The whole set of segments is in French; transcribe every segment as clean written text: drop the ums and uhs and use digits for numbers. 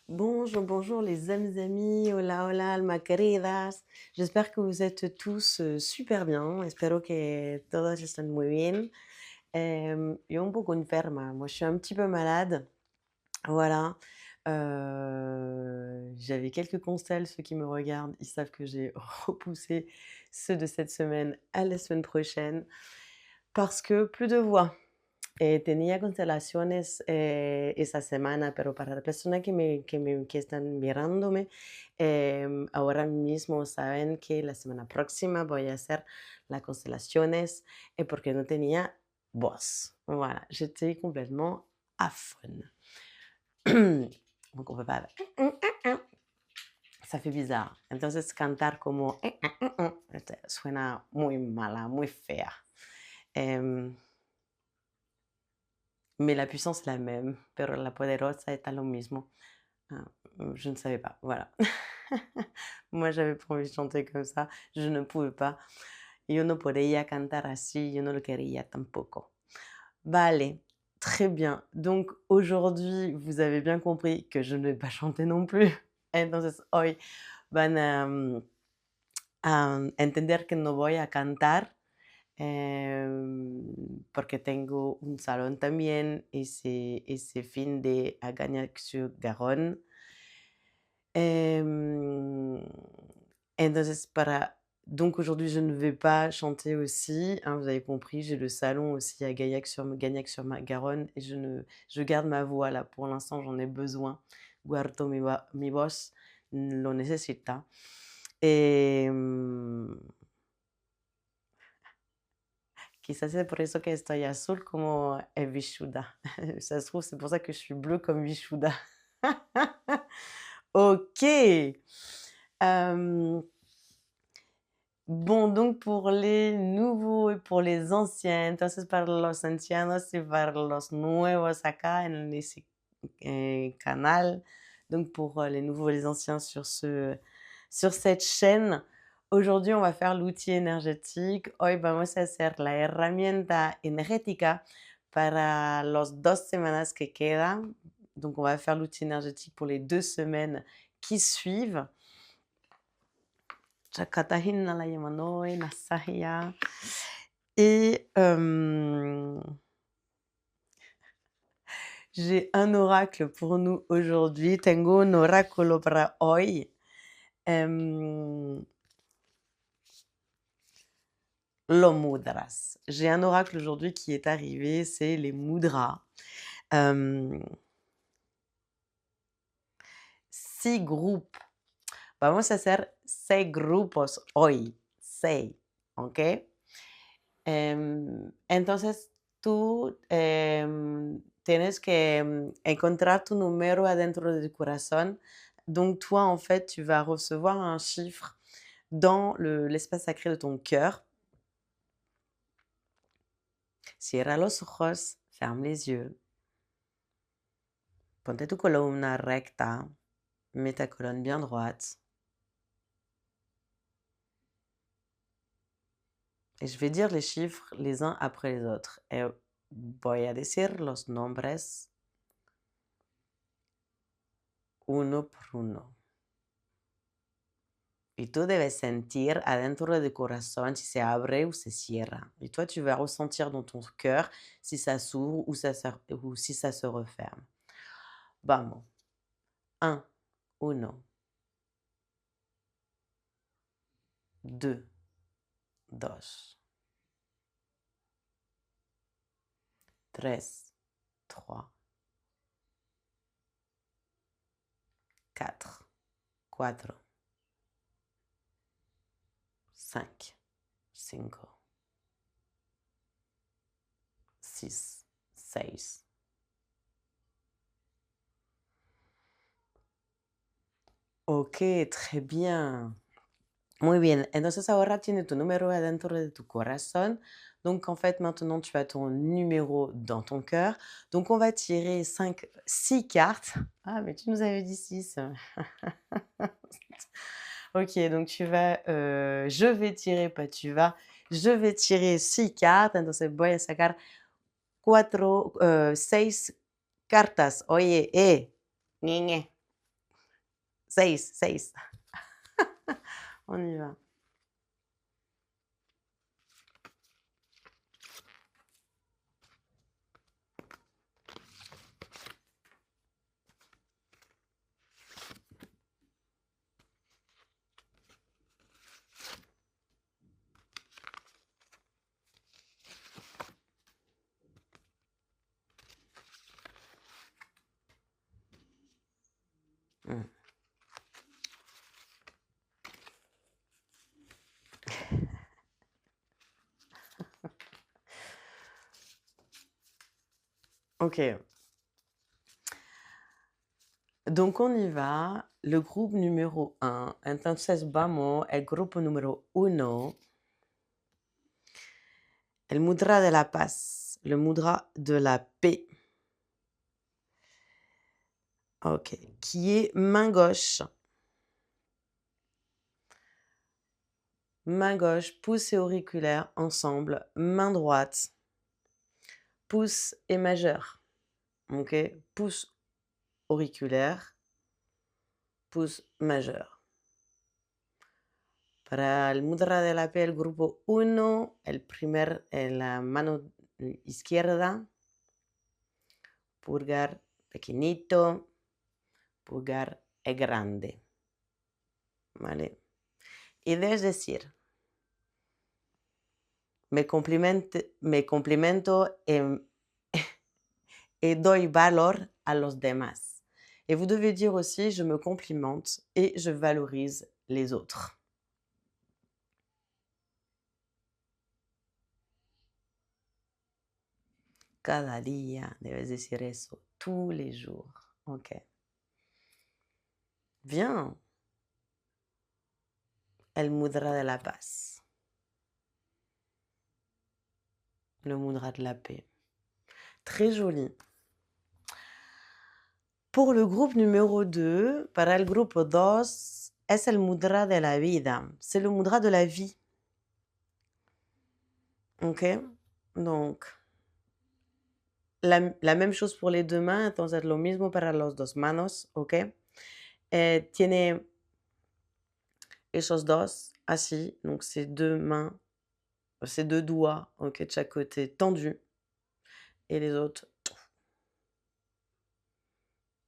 Bonjour, bonjour les amis, hola, hola, alma queridas. J'espère que vous êtes tous super bien. Espero que todos estén muy bien. Yo un poco enferma. Moi, je suis un petit peu malade. Voilà. J'avais quelques constelles. Ceux qui me regardent, ils savent que j'ai repoussé ceux de cette semaine à la semaine prochaine parce que plus de voix. Tenía constelaciones esa semana, pero para las personas que están mirándome, ahora mismo saben que la semana próxima voy a hacer las constelaciones porque no tenía voz. Voilà, j'étais complètement à fond. Donc on peut pas... Ça fait bizarre. Entonces cantar como... suena muy mala, muy fea. Em, Mais la puissance est la même, pero la poderosa está lo mismo. Ah, je ne savais pas, voilà. Moi, j'avais pas envie de chanter comme ça, je ne pouvais pas. Yo no podía cantar así, yo no lo quería tampoco. Vale, très bien. Donc aujourd'hui, vous avez bien compris que je ne vais pas chanter non plus. Entonces hoy van a entender que no voy a cantar. Porque tengo un salón también ese fin de à Gagnac-sur-Garonne. Entonces, donc aujourd'hui, je ne vais pas chanter aussi, hein, vous avez compris, j'ai le salon aussi à Gagnac-sur-Garonne et je garde ma voix là, pour l'instant, j'en ai besoin. Guardo mi voz, lo necesita. Quizás c'est pour eso que estoy azul como Vishuda. Ça se trouve, c'est pour ça que je suis bleue comme Vishuda. Ok. Bon, donc pour les nouveaux et pour les anciens, entonces para los ancianos y para los nuevos acá en ese canal, donc pour les nouveaux et les anciens sur cette chaîne, aujourd'hui on va faire l'outil énergétique. Hoy vamos a hacer la herramienta energética para los 2 semanas que quedan. Donc on va faire l'outil énergétique pour les 2 semaines qui suivent. Chakatahina la yamanoi, Nasahia. Et j'ai un oracle pour nous aujourd'hui. Tengo un oráculo para hoy. Lo mudras. J'ai un oracle aujourd'hui qui est arrivé, c'est les mudras. 6 groupes. Vamos a hacer 6 grupos hoy. 6, ¿ok? Entonces tú tienes que encontrar tu numéro adentro de tu corazón. Donc toi, en fait, tu vas recevoir un chiffre dans l'espace sacré de ton cœur. Cierra los ojos, ferme les yeux. Ponte tu columna recta, mets ta colonne bien droite. Et je vais dire les chiffres les uns après les autres. Et voy a decir los nombres uno por uno. Y tú debes sentir adentro de tu corazón si se abre ou se cierra. Et toi, tu vas ressentir dans ton cœur si ça s'ouvre ou si ça se referme. Vamos. 1, 1. 2, 2. 3, 3. 4, 4. 5, 5. 6, 6. Ok, très bien. Muy bien. Entonces ahora tienes tu numéro adentro de tu corazón. Donc en fait, maintenant, tu as ton numéro dans ton cœur. Donc on va tirer 6 cartes. Ah, mais tu nous avais dit 6. Ok, donc je vais tirer, pas tu vas. Je vais tirer 6 cartes. Entonces voy a sacar 6 cartas. Oye, niñe. 6. On y va. Mm. Ok. Donc, on y va. Le groupe numéro 1. Entonces, vamos. El grupo número 1. El mudra de la paz. Le mudra de la paix. Ok. Qui est main gauche. Main gauche, pouce et auriculaire ensemble. Main droite. Pouce et majeur. Ok. Pouce auriculaire. Pouce majeur. Para el mudra de la P, el grupo 1, la mano izquierda, pulgar pequeñito, pulgar es grande. ¿Vale? Y debes decir, me complimento et doy valor a los demás. Et vous devez dire aussi, je me complimente et je valorise les autres. Cada día, debes decir eso, tous les jours. Ok. Bien. El mudra de la paz. Le mudra de la paix. Très joli. Pour le groupe numéro 2, para el grupo 2, es el mudra de la vida. C'est le mudra de la vie. Ok? Donc, la même chose pour les deux mains. Entonces, lo mismo para las dos manos. Ok? Tiene esos dos, así. Donc, ces deux mains, ces deux doigts, ok, de chaque côté, tendus. Et les autres.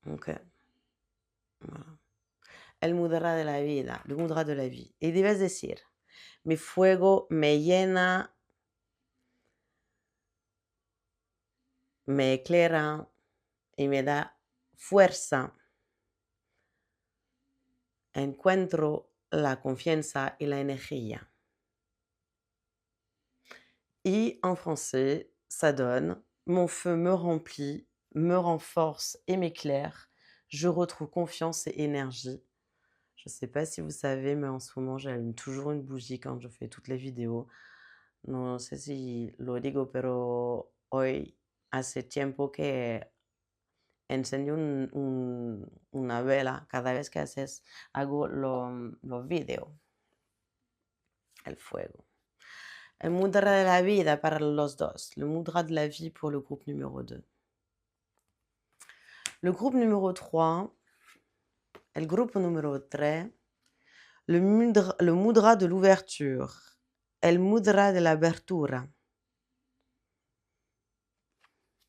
Ok. Voilà. El mudra de la vida, le mudra de la vie. Y debes decir, mi fuego me llena, me eclaira y me da fuerza. Encuentro la confianza y la energía. Y en français, ça donne, mon feu me remplit, me renforce et m'éclaire. Je retrouve confiance et énergie. Je ne sais pas si vous savez, mais en ce moment, j'allume toujours une bougie quand je fais toutes les vidéos. No sé si lo digo, pero hoy hace tiempo que encendió una vela cada vez que hago los videos. El fuego. El mudra de la vida para los dos. Le mudra de la vie pour le groupe numéro 2. Le groupe numéro 3. El grupo numéro 3. Le mudra de l'ouverture. El mudra de la abertura.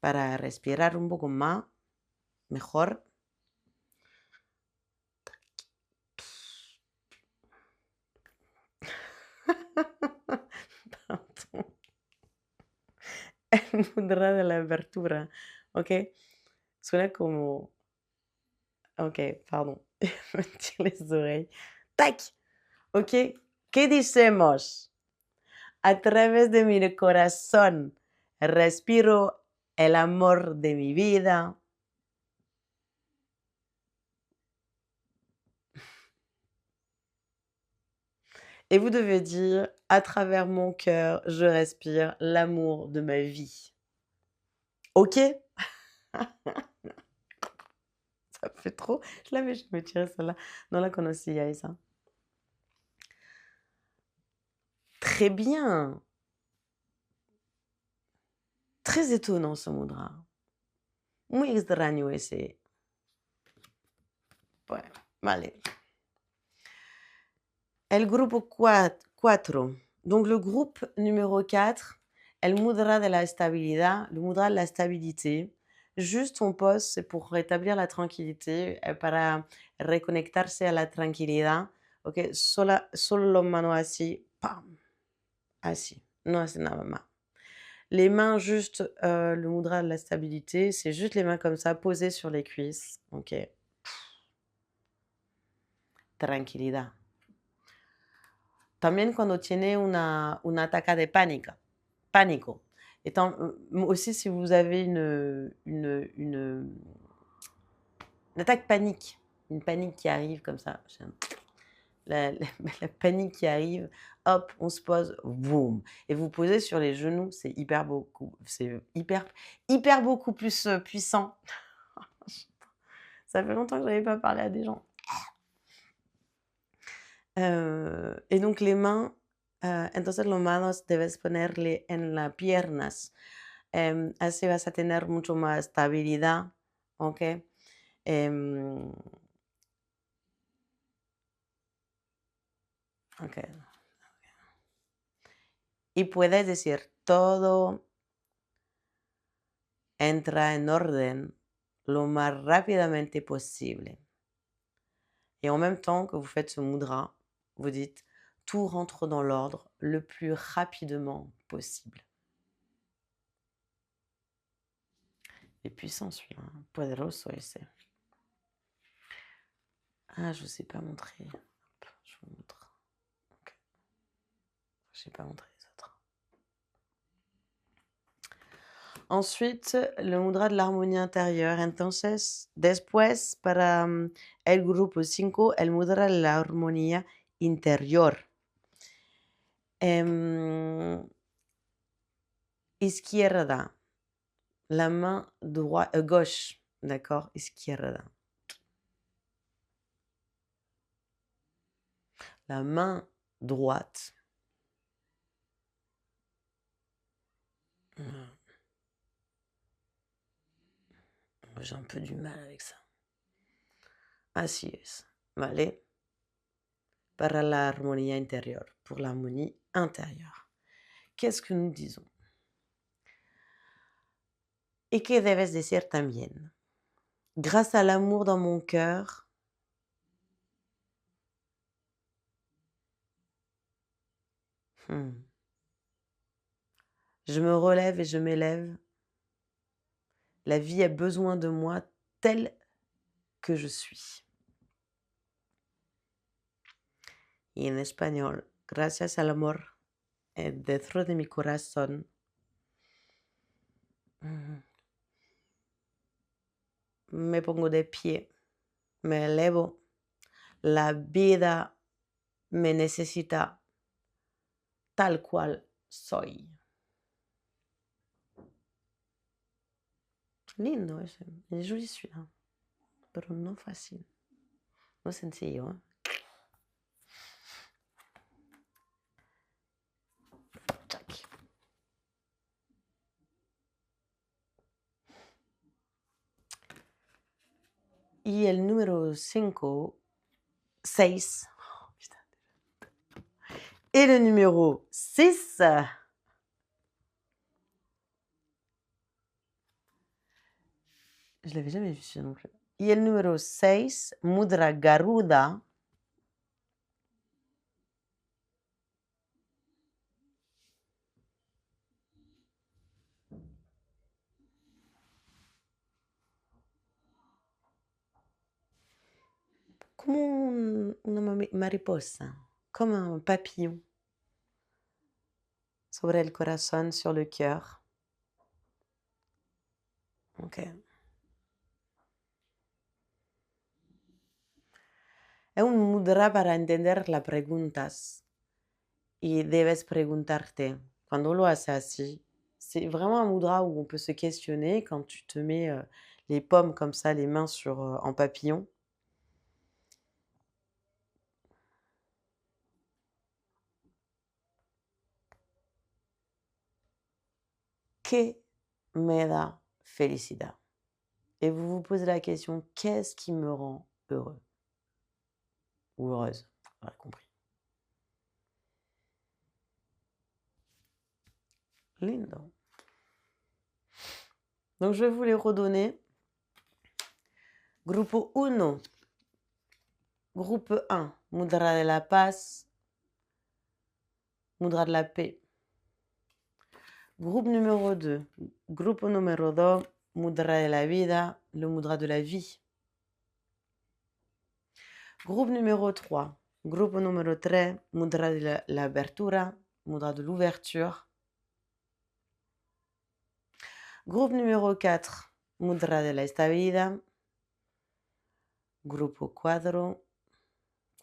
Para respirar un poco más, mejor. Pardon. El mudra de la abertura. Ok. Suena como. Ok, pardon. Me tire les oreilles. Tac. Ok. ¿Qué decimos? A través de mi corazón respiro el amor de mi vida. Et vous devez dire, à travers mon cœur, je respire l'amour de ma vie. Ok? Ça fait trop. Je l'avais jamais tiré celle-là. Non la conocía esa. Très bien. Très étonnant ce mudra. Muy extraño ese. Bueno, vale. El grupo 4. Donc, le groupe numéro 4, el mudra de la estabilidad, le mudra de la stabilité. Juste on pose, c'est pour rétablir la tranquillité, para reconectarse a la tranquilidad. Ok, solo mano así, pam, así, no hace nada más. Les mains juste, le mudra de la stabilité, c'est juste les mains comme ça, posées sur les cuisses. Ok. Tranquilidad. También cuando tiene un ataque de pánico. Aussi, si vous avez une attaque panique, une panique qui arrive comme ça, la panique qui arrive, hop, on se pose, boum, et vous posez sur les genoux, c'est hyper beaucoup plus puissant. Ça fait longtemps que je n'avais pas parlé à des gens. Et donc les mains, entonces los manos debes ponerle en las piernas. Así vas a tener mucho más estabilidad, ¿ok? Ok. Y puedes decir, todo entra en orden lo más rápidamente posible. Et en même temps que vous faites ce mudra, vous dites, tout rentre dans l'ordre le plus rapidement possible. Et puissant celui-là, hein. Poderoso ese. Ah, je ne sais pas montrer. Hop, je vous montre. Okay. Je n'ai pas montré les autres. Ensuite, le mudra de l'harmonie intérieure. Entonces, después, para el grupo 5, el mudra de la armonía interior. Izquierda. La main gauche, d'accord, izquierda. La main droite. J'ai un peu du mal avec ça. Así es, ¿vale? Para la armonía interior, pour l'harmonie intérieure. Qu'est-ce que nous disons? Et que debes decir también? Grâce à l'amour dans mon cœur, je me relève et je m'élève. La vie a besoin de moi tel que je suis. Y en español, gracias al amor dentro de mi corazón, me pongo de pie, me elevo. La vida me necesita tal cual soy. Lindo ese, es joli celui-là, pero no fácil, no sencillo, ¿eh? Y el número 6. Oh, putain. Et le numéro 6. Je l'avais jamais vu celui-là non plus. Y el número 6, Mudra Garuda. Como una mariposa, comme un papillon. Sobre el corazón, sur le cœur. Ok. Es un mudra para entender las preguntas. Y debes preguntarte, cuando lo haces así, c'est vraiment un mudra où on peut se questionner quand tu te mets les paumes comme ça, les mains en papillon. ¿Qué me da felicidad? Et vous vous posez la question, qu'est-ce qui me rend heureux ou heureuse? Vous avez compris. Lindo. Donc, je vais vous les redonner. Grupo 1. Groupe 1. Mudra de la paz. Mudra de la paix. Groupe numéro 2. Grupo numéro 2. Mudra de la vida. Le mudra de la vie. Groupe numéro 3. Groupe numéro 3. Mudra de la abertura. Mudra de l'ouverture. Groupe numéro 4. Mudra de la estabilidad. Grupo 4.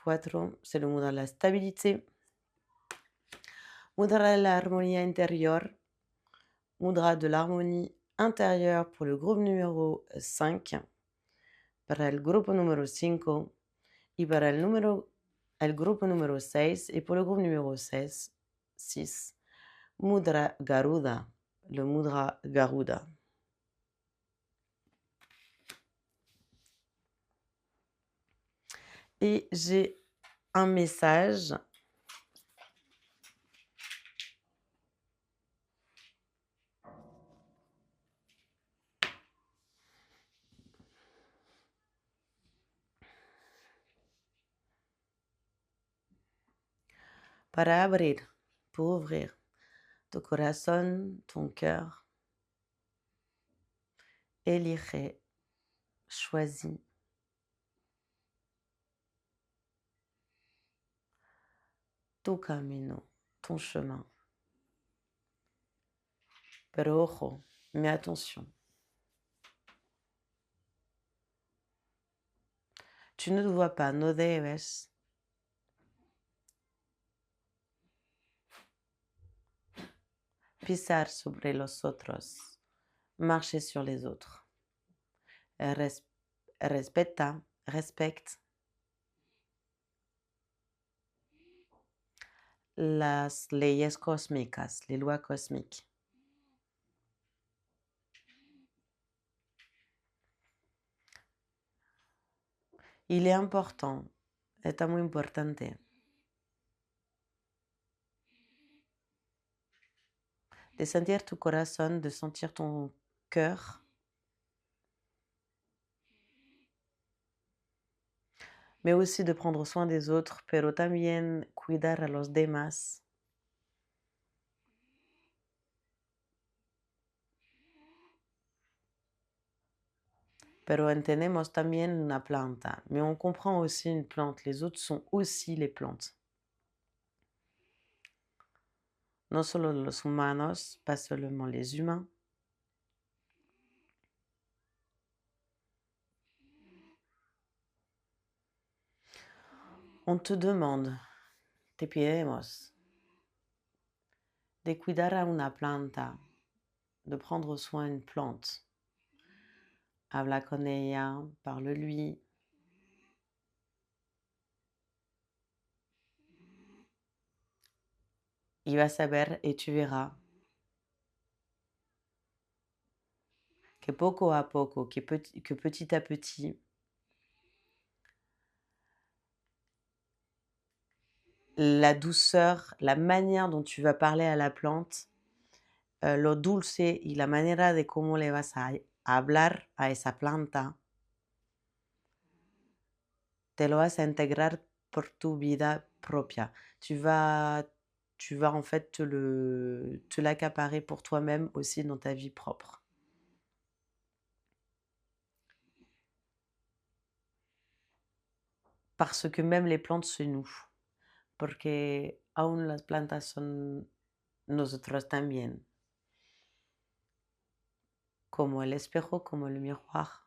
4, c'est le mudra de la stabilité. Mudra de l'harmonie intérieure. Mudra de l'harmonie intérieure pour le groupe numéro 5. Para el grupo numéro 5. Y para el grupo numéro 6. Et pour le groupe numéro 6. Mudra Garuda. Le mudra Garuda. Et j'ai un message. Para abrir, pour ouvrir tu corazón, ton cœur. Elige, choisis. Tu camino, ton chemin. Pero ojo, mais attention. Tu ne dois pas, no debes, pisar sobre los otros, marcher sur les autres. Respecte las leyes cósmicas, les lois cosmiques. Il est important, está muy importante, de sentir tu corazón, de sentir ton cœur, mais aussi de prendre soin des autres, pero también cuidar a los demás. Pero entendemos también una planta, mais on comprend aussi une plante. Les autres sont aussi les plantes. No solo los humanos, pas seulement les humains. On te demande, te pidemos, de cuidar a una planta, de prendre soin d'une plante. Habla con ella, parle-lui. Il va saber et tu verras que poco a poco, que petit à petit, la douceur, la manière dont tu vas parler à la plante, lo dulce y la manera de cómo le vas a hablar a esa planta, te lo vas a integrar por tu vida propia. Tu vas en fait te l'accaparer pour toi-même aussi dans ta vie propre. Parce que même les plantes, c'est nous. Porque aún las plantas son nosotros también. Como el espejo, como el miroir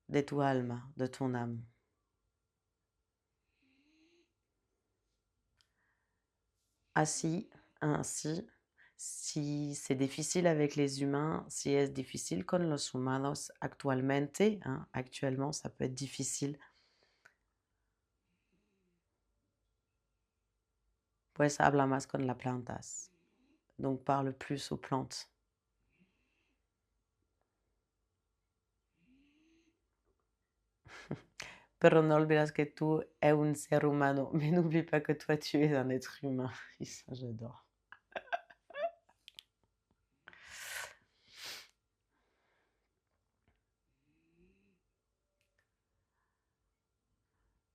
de tu alma, de ton âme. Ainsi, si c'est difficile avec les humains, si es difficile con los humanos actualmente, actuellement ça peut être difficile, pues habla más con las plantas. Donc parle plus aux plantes. Pero no olvides que tú es un ser humano, mais n'oublie pas que toi tu es un être humain. Et ça, j'adore.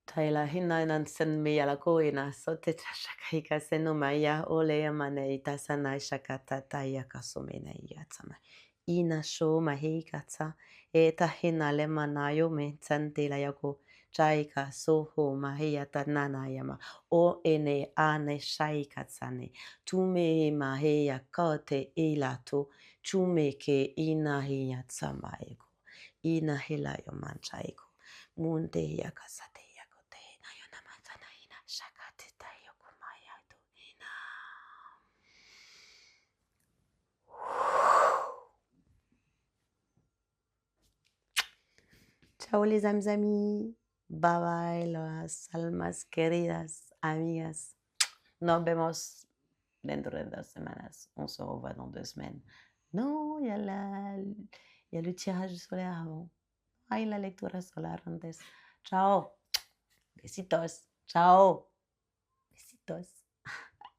Taila hina nan sen mea la koina so te tashakaika seno maia ole amane itasana shakata taia kasomena ia tama. Ina sho mahei kata e tahina le manayo me tante la yako chaika soho mahea tanana yama o ene ane shai katsane. Tume mahea kate elato tume ke ina hea tsama eko. Ina hela yo manchaiko. Munde ya kasate. Chao les amis. Bye bye las almas queridas, amigas. Nos vemos dentro de 2 semanas. On se revoit dans 2 semaines. No, il y a le tirage solaire avant. Hay la lectura solar antes. Chao. Besitos. Chao. Besitos.